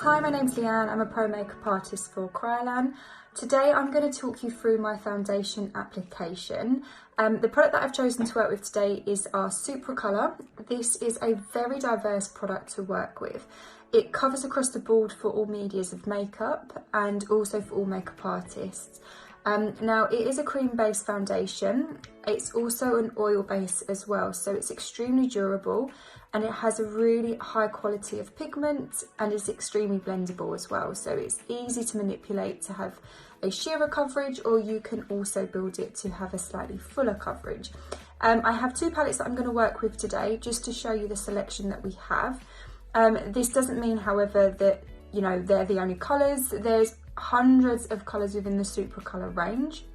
Hi, my name's Leanne. I'm a pro makeup artist for Kryolan. Today I'm going to talk you through my foundation application. The product that I've chosen to work with today is our Supracolor. This is a very diverse product to work with. It covers across the board for all medias of makeup and also for all makeup artists. Now it is a cream-based foundation. It's also an oil base as well, so it's extremely durable and it has a really high quality of pigment and is extremely blendable as well. So it's easy to manipulate to have a sheerer coverage, or you can also build it to have a slightly fuller coverage. I have two palettes that I'm going to work with today just to show you the selection that we have. This doesn't mean, however, that they're the only colours. There's hundreds of colours within the Supracolor range.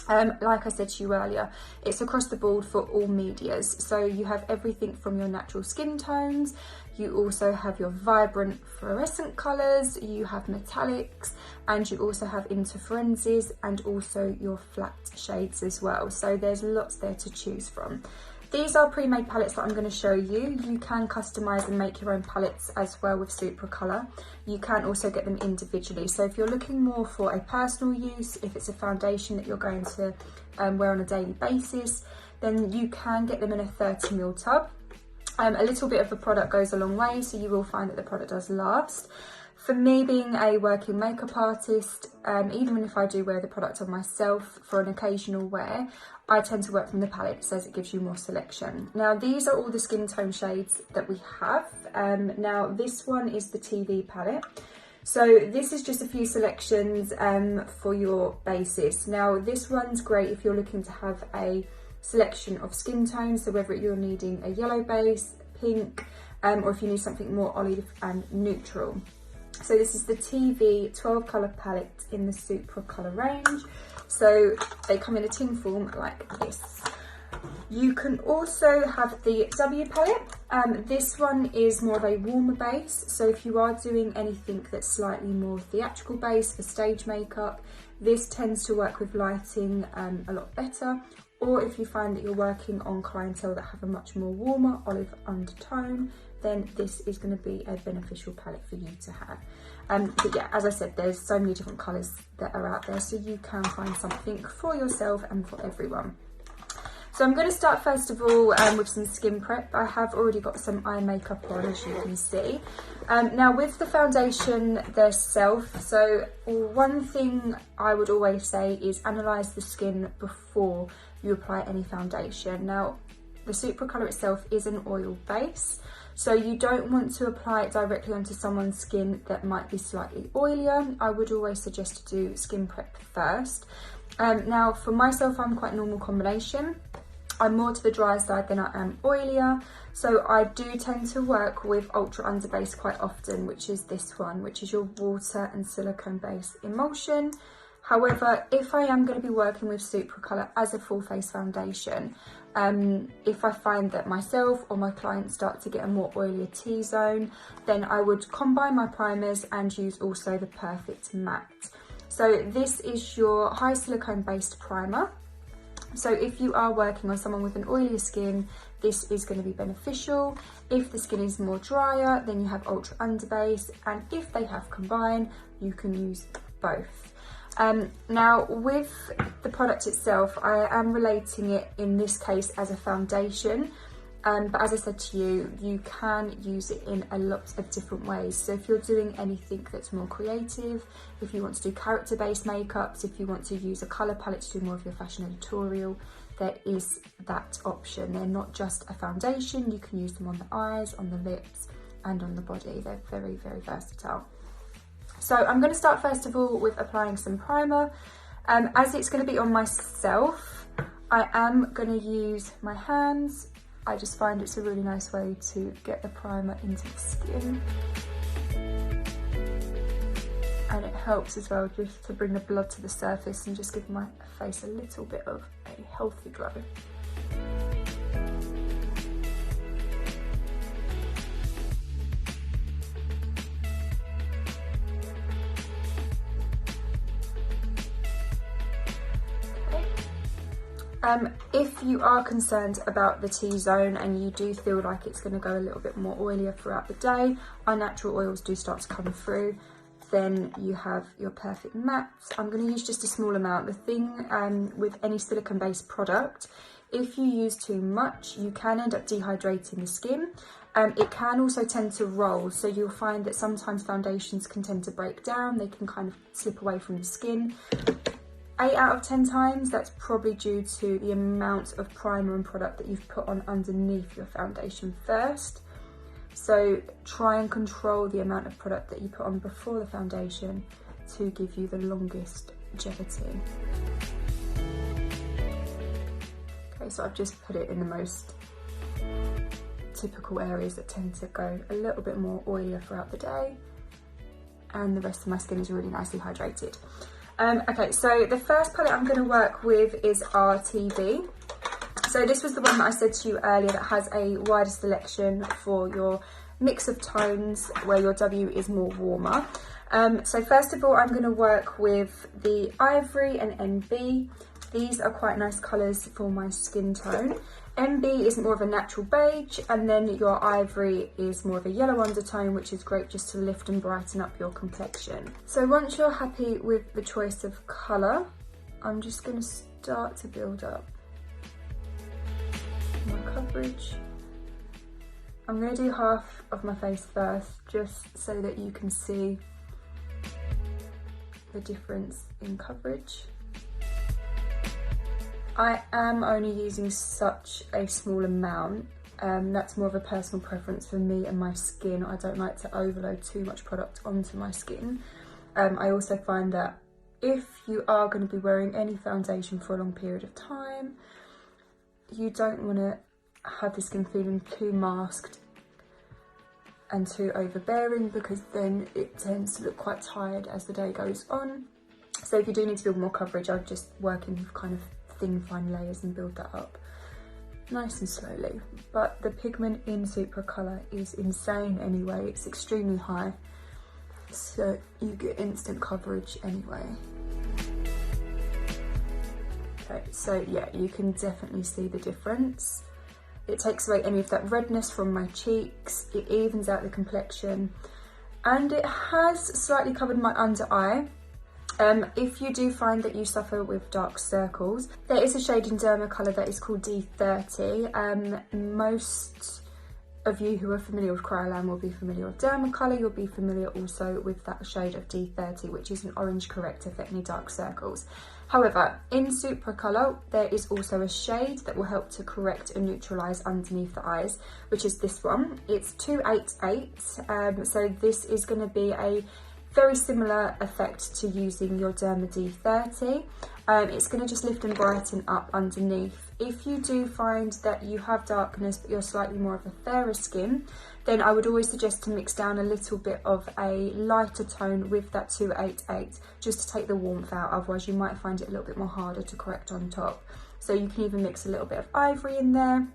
Like I said to you earlier, it's across the board for all medias. So you have everything from your natural skin tones, you also have your vibrant fluorescent colours, you have metallics, and you also have interferences and also your flat shades as well. So there's lots there to choose from. These are pre-made palettes that I'm going to show you. You can customise and make your own palettes as well with Supracolor. You can also get them individually. So if you're looking more for a personal use, if it's a foundation that you're going to wear on a daily basis, then you can get them in a 30ml tub. A little bit of the product goes a long way, so you will find that the product does last. For me, being a working makeup artist, even if I do wear the product on myself for an occasional wear, I tend to work from the palette as it gives you more selection. Now, these are all the skin tone shades that we have. Now, this one is the TV palette. So this is just a few selections for your basis. Now, this one's great if you're looking to have a selection of skin tones, so whether you're needing a yellow base, pink, or if you need something more olive and neutral. So this is the TV 12 colour palette in the Supracolor range. So they come in a tin form like this. You can also have the W palette. This one is more of a warmer base. So if you are doing anything that's slightly more theatrical base for stage makeup, this tends to work with lighting a lot better. Or if you find that you're working on clientele that have a much more warmer olive undertone, then this is going to be a beneficial palette for you to have. But yeah, as I said, there's so many different colours that are out there, so you can find something for yourself and for everyone. So I'm going to start first of all with some skin prep. I have already got some eye makeup on, as you can see. Now with the foundation themselves, so one thing I would always say is analyse the skin before you apply any foundation. Now the Supracolor itself is an oil base, so you don't want to apply it directly onto someone's skin that might be slightly oilier. I would always suggest to do skin prep first. Now for myself, I'm quite normal combination. I'm more to the drier side than I am oilier, so I do tend to work with Ultra Under Base quite often, which is this one, which is your water and silicone base emulsion. However, if I am going to be working with Supracolor as a full face foundation, if I find that myself or my clients start to get a more oilier T-zone, then I would combine my primers and use also the Perfect Matte. So this is your high silicone based primer. So if you are working on someone with an oilier skin, this is going to be beneficial. If the skin is more drier, then you have Ultra Underbase, and if they have combined, you can use both. Now with the product itself, I am relating it in this case as a foundation, but as I said to you, you can use it in a lot of different ways. So if you're doing anything that's more creative, if you want to do character based makeups, if you want to use a colour palette to do more of your fashion editorial, there is that option. They're not just a foundation, you can use them on the eyes, on the lips and on the body. They're very, very versatile. So I'm going to start first of all with applying some primer. As it's going to be on myself, I am going to use my hands. I just find it's a really nice way to get the primer into the skin. And it helps as well just to bring the blood to the surface and just give my face a little bit of a healthy glow. If you are concerned about the T-zone and you do feel like it's going to go a little bit more oilier throughout the day, our natural oils do start to come through, then you have your perfect matte. I'm going to use just a small amount. The thing with any silicone-based product, if you use too much, you can end up dehydrating the skin. It can also tend to roll, so you'll find that sometimes foundations can tend to break down, they can kind of slip away from the skin. 8 out of 10 times, that's probably due to the amount of primer and product that you've put on underneath your foundation first. So try and control the amount of product that you put on before the foundation to give you the longest longevity. Okay, so I've just put it in the most typical areas that tend to go a little bit more oilier throughout the day, and the rest of my skin is really nicely hydrated. Okay, so the first palette I'm going to work with is RTV. So this was the one that I said to you earlier that has a wider selection for your mix of tones where your W is more warmer. So first of all, I'm going to work with the Ivory and NB. These are quite nice colours for my skin tone. NB is more of a natural beige, and then your Ivory is more of a yellow undertone, which is great just to lift and brighten up your complexion. So once you're happy with the choice of colour, I'm just going to start to build up my coverage. I'm going to do half of my face first, just so that you can see the difference in coverage. I am only using such a small amount. That's more of a personal preference for me and my skin. I don't like to overload too much product onto my skin. I also find that if you are going to be wearing any foundation for a long period of time, you don't want to have the skin feeling too masked and too overbearing, because then it tends to look quite tired as the day goes on. So if you do need to build more coverage, I'm just working with kind of thin fine layers and build that up nice and slowly. But the pigment in Supracolor is insane anyway, it's extremely high, so you get instant coverage anyway. Okay, so yeah, you can definitely see the difference. It takes away any of that redness from my cheeks, it evens out the complexion, and it has slightly covered my under eye. If you do find that you suffer with dark circles, there is a shade in Dermacolor that is called D30. Most of you who are familiar with Kryolan will be familiar with Dermacolor. You'll be familiar also with that shade of D30, which is an orange corrector for any dark circles. However, in Supracolor, there is also a shade that will help to correct and neutralise underneath the eyes, which is this one. It's 288, so this is going to be a very similar effect to using your Derma D30. It's going to just lift and brighten up underneath. If you do find that you have darkness but you're slightly more of a fairer skin, then I would always suggest to mix down a little bit of a lighter tone with that 288 just to take the warmth out, otherwise you might find it a little bit more harder to correct on top. So you can even mix a little bit of Ivory in there.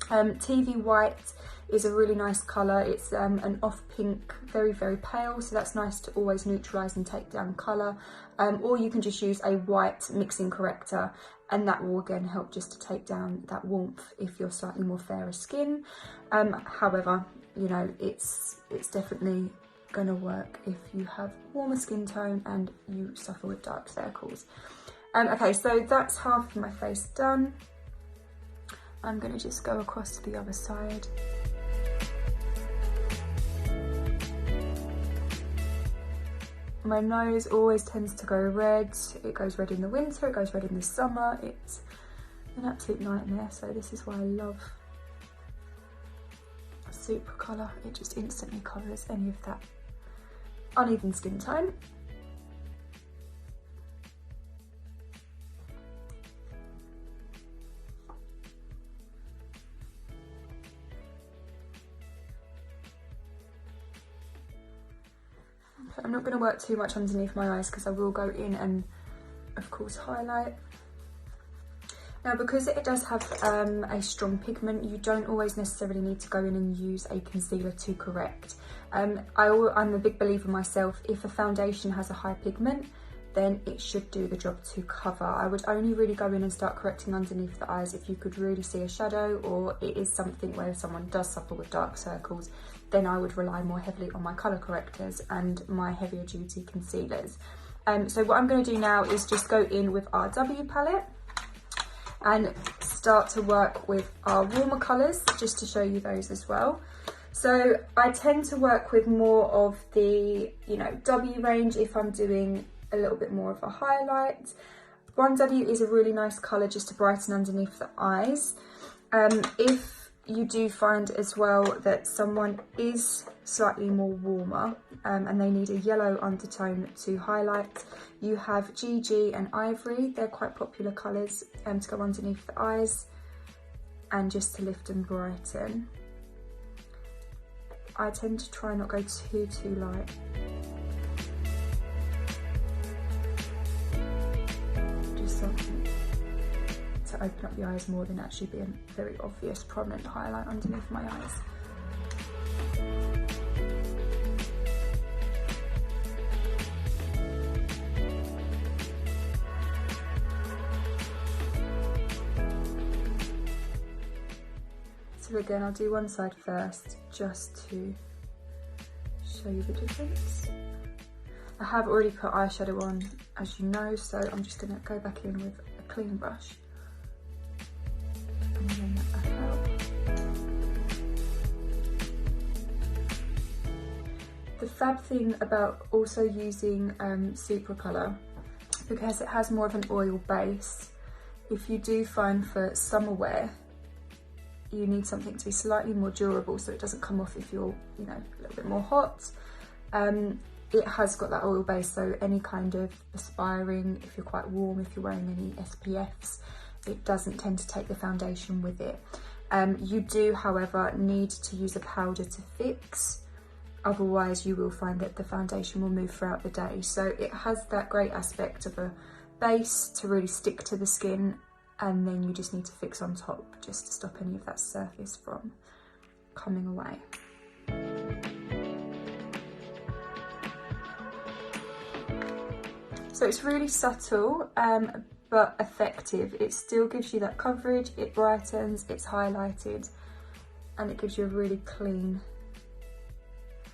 TV White is a really nice colour. It's an off pink, very, very pale, so that's nice to always neutralise and take down colour. Or you can just use a white mixing corrector, and that will again help just to take down that warmth if you're slightly more fairer skin. However, you know, it's definitely going to work if you have warmer skin tone and you suffer with dark circles. Okay, so that's half of my face done. I'm going to just go across to the other side. My nose always tends to go red. It goes red in the winter, it goes red in the summer. It's an absolute nightmare, so this is why I love Supracolor. It just instantly covers any of that uneven skin tone. I'm not going to work too much underneath my eyes because I will go in and of course highlight. Now, because it does have a strong pigment, you don't always necessarily need to go in and use a concealer to correct. I'm a big believer myself, if a foundation has a high pigment, then it should do the job to cover. I would only really go in and start correcting underneath the eyes if you could really see a shadow, or it is something where someone does suffer with dark circles, then I would rely more heavily on my colour correctors and my heavier duty concealers. So what I'm going to do now is just go in with our W palette and start to work with our warmer colours, just to show you those as well. So I tend to work with more of the, W range if I'm doing a little bit more of a highlight. 1W is a really nice colour just to brighten underneath the eyes. If you do find as well that someone is slightly more warmer and they need a yellow undertone to highlight, you have GG and Ivory. They're quite popular colours to go underneath the eyes and just to lift and brighten. I tend to try not go too light. Just something to open up the eyes more than actually be a very obvious prominent highlight underneath my eyes. So again, I'll do one side first just to show you the difference. I have already put eyeshadow on, as you know, so I'm just going to go back in with a clean brush. And then that back out. The fab thing about also using Supracolor, because it has more of an oil base, if you do find for summer wear, you need something to be slightly more durable so it doesn't come off if you're, a little bit more hot. It has got that oil base, so any kind of aspiring, if you're quite warm, if you're wearing any SPFs, it doesn't tend to take the foundation with it. You do, however, need to use a powder to fix, otherwise you will find that the foundation will move throughout the day. So it has that great aspect of a base to really stick to the skin, and then you just need to fix on top just to stop any of that surface from coming away. So it's really subtle but effective. It still gives you that coverage, it brightens, it's highlighted, and it gives you a really clean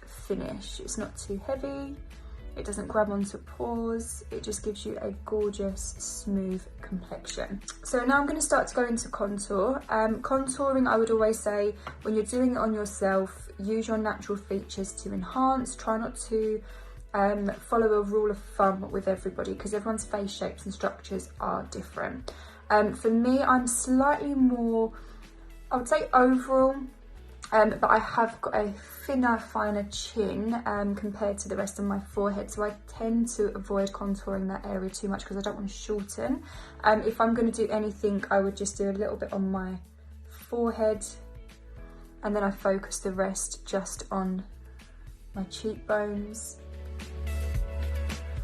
finish. It's not too heavy, it doesn't grab onto pores, it just gives you a gorgeous smooth complexion. So now I'm going to start to go into contour. Contouring, I would always say, when you're doing it on yourself, use your natural features to enhance. Try not to follow a rule of thumb with everybody, because everyone's face shapes and structures are different. For me, I'm slightly more, I would say oval, but I have got a thinner, finer chin compared to the rest of my forehead, so I tend to avoid contouring that area too much because I don't want to shorten. If I'm going to do anything, I would just do a little bit on my forehead, and then I focus the rest just on my cheekbones.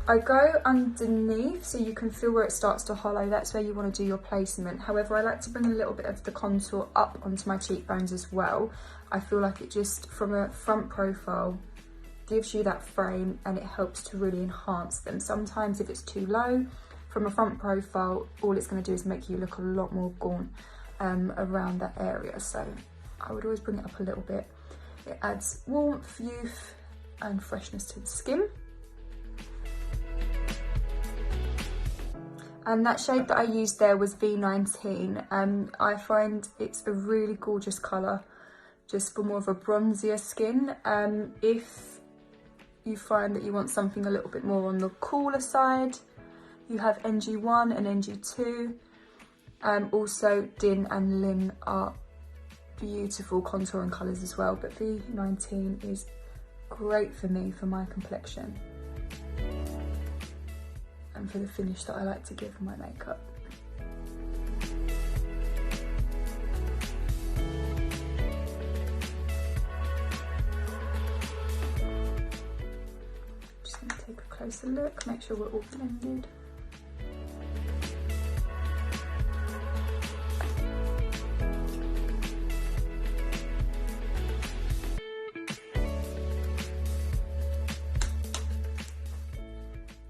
I go underneath so you can feel where it starts to hollow. That's where you want to do your placement. However, I like to bring a little bit of the contour up onto my cheekbones as well. I feel like it just, from a front profile, gives you that frame and it helps to really enhance them. Sometimes if it's too low, from a front profile, all it's going to do is make you look a lot more gaunt around that area. So I would always bring it up a little bit. It adds warmth, youth and freshness to the skin. And that shade that I used there was V19. I find it's a really gorgeous colour, just for more of a bronzier skin. If you find that you want something a little bit more on the cooler side, you have NG1 and NG2. Also, Din and Lin are beautiful contouring colours as well, but V19 is great for me, for my complexion, and for the finish that I like to give my makeup. Just going to take a closer look, make sure we're all blended.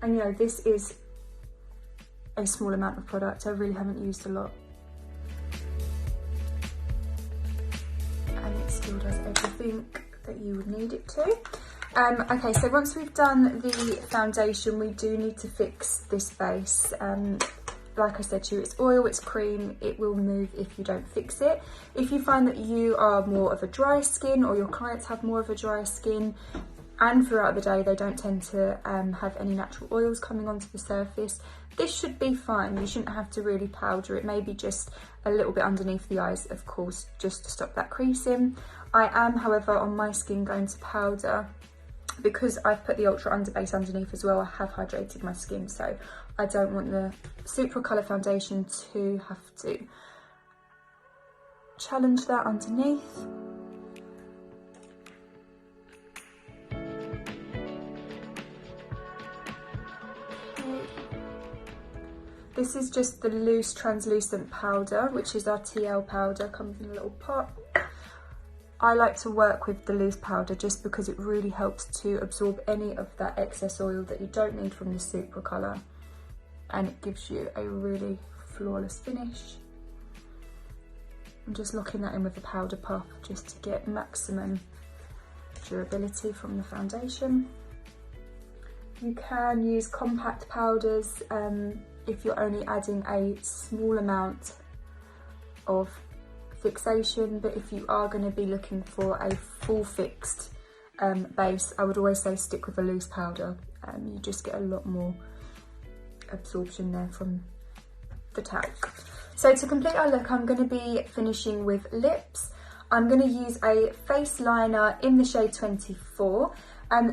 And you know, this is a small amount of product. I really haven't used a lot. And it still does everything that you would need it to. Okay, so once we've done the foundation, we do need to fix this base. Like I said to you, it's oil, it's cream, it will move if you don't fix it. If you find that you are more of a dry skin, or your clients have more of a dry skin, and throughout the day they don't tend to have any natural oils coming onto the surface, this should be fine. You shouldn't have to really powder it, maybe just a little bit underneath the eyes, of course, just to stop that creasing. I am, however, on my skin going to powder, because I've put the Ultra Under Base underneath as well. I have hydrated my skin, so I don't want the Supracolor foundation to have to challenge that underneath. This is just the loose translucent powder, which is our TL powder, comes in a little pot. I like to work with the loose powder just because it really helps to absorb any of that excess oil that you don't need from the Supracolor, and it gives you a really flawless finish. I'm just locking that in with the powder puff just to get maximum durability from the foundation. You can use compact powders if you're only adding a small amount of fixation, but if you are going to be looking for a full fixed base, I would always say stick with a loose powder. You just get a lot more absorption there from the talc. So to complete our look, I'm going to be finishing with lips. I'm going to use a face liner in the shade 24.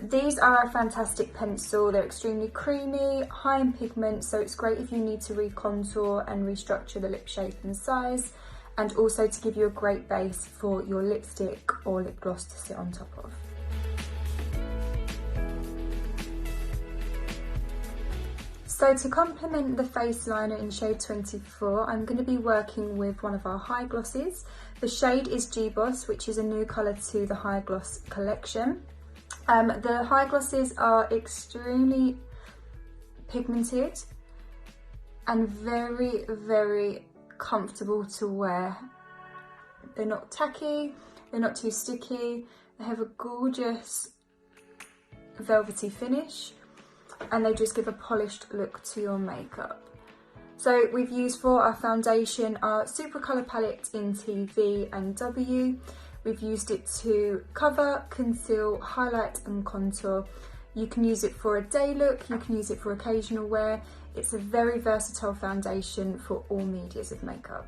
These are a fantastic pencil. They're extremely creamy, high in pigment, so it's great if you need to recontour and restructure the lip shape and size, and also to give you a great base for your lipstick or lip gloss to sit on top of. So to complement the face liner in shade 24, I'm going to be working with one of our high glosses. The shade is G-Boss, which is a new colour to the high gloss collection. The high glosses are extremely pigmented and very, very comfortable to wear. They're not tacky, they're not too sticky, they have a gorgeous velvety finish, and they just give a polished look to your makeup. So we've used for our foundation our Supracolor palette in TV and W. We've used it to cover, conceal, highlight and contour. You can use it for a day look, you can use it for occasional wear. It's a very versatile foundation for all medias of makeup.